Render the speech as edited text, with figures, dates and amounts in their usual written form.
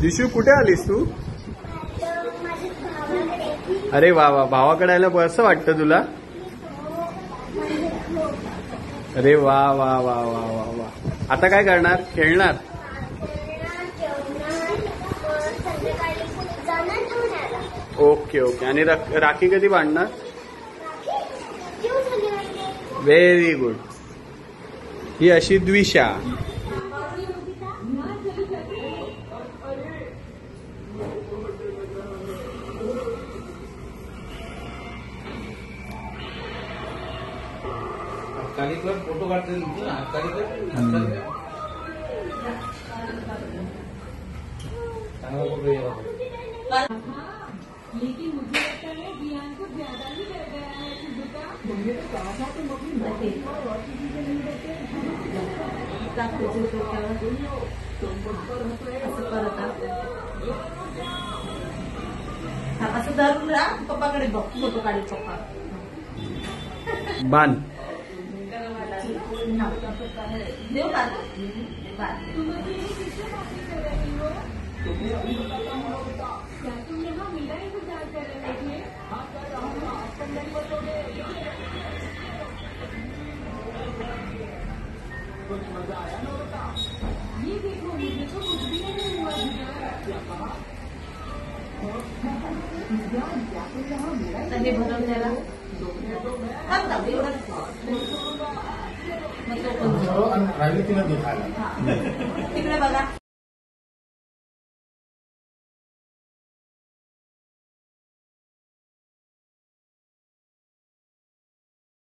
दिशू कुठे आलीस तू? अरे वा वा, भावाकडे आयला कसं वाटतं तुला? अरे वा वा वा वा वा वा. आता काय करणार? खेळणार? Okay okay. आणि राखी कधी बांधणार? Very good. ही अशी द्विषा. फोटो काढते लेकिन मुझे लगता है ध्यान को ज्यादा ही रह गया है असं धरून राहा, पप्पाकडे बघ, फोटो काढ पप्पा. बांध. देऊ का? क्या तुम यहाँ मेरा इंतजार कर रहे थे? ये देखो, मुझे तो कुछ भी नहीं हुआ. हे भरून द्यायला राहिली तिला दुखायला. तिकडे बघा.